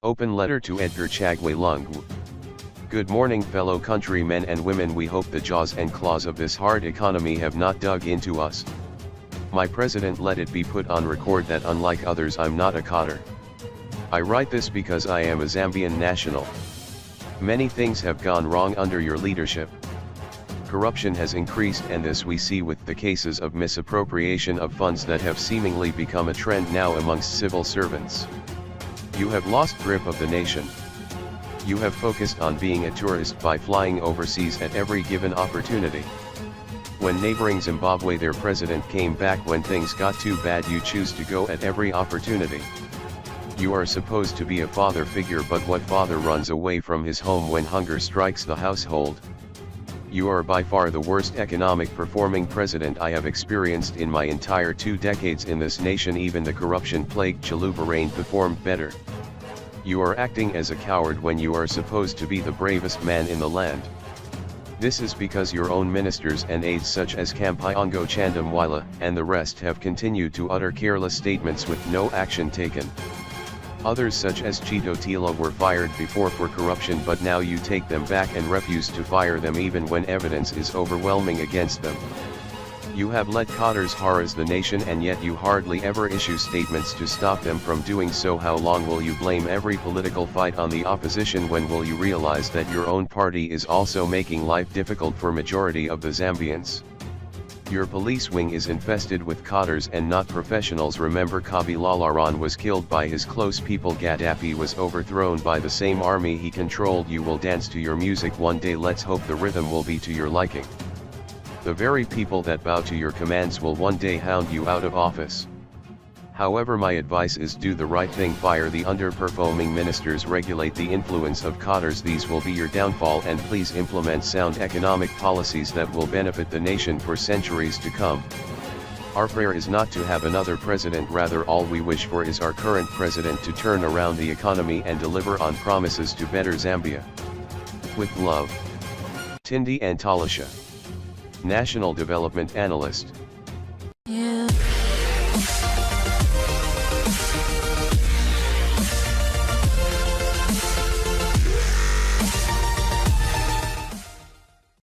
Open letter to Edgar Chagwe Lungu. Good morning fellow countrymen and women, we hope the jaws and claws of this hard economy have not dug into us. My president, let it be put on record that unlike others I'm not a cotter. I write this because I am a Zambian national. Many things have gone wrong under your leadership. Corruption has increased, and this we see with the cases of misappropriation of funds that have seemingly become a trend now amongst civil servants. You have lost grip of the nation. You have focused on being a tourist by flying overseas at every given opportunity. When neighboring Zimbabwe their president came back when things got too bad, you choose to go at every opportunity. You are supposed to be a father figure, but what father runs away from his home when hunger strikes the household? You are by far the worst economic performing president I have experienced in my entire 2 decades in this nation. Even the corruption-plagued Chiluba reign performed better. You are acting as a coward when you are supposed to be the bravest man in the land. This is because your own ministers and aides such as Kampiongo Chandamwala and the rest have continued to utter careless statements with no action taken. Others such as Chito Tila were fired before for corruption, but now you take them back and refuse to fire them even when evidence is overwhelming against them. You have let cotters harass the nation, and yet you hardly ever issue statements to stop them from doing so. How long will you blame every political fight on the opposition? When will you realize that your own party is also making life difficult for majority of the Zambians? Your police wing is infested with cotters and not professionals. Remember, Kabi Lalaran was killed by his close people. Gaddafi was overthrown by the same army he controlled. You will dance to your music one day. Let's hope the rhythm will be to your liking. The very people that bow to your commands will one day hound you out of office. However, my advice is do the right thing, fire the underperforming ministers, regulate the influence of cotters. These will be your downfall, and please implement sound economic policies that will benefit the nation for centuries to come. Our prayer is not to have another president, rather all we wish for is our current president to turn around the economy and deliver on promises to better Zambia. With love, Tindi Antalisha, National Development Analyst. Yeah.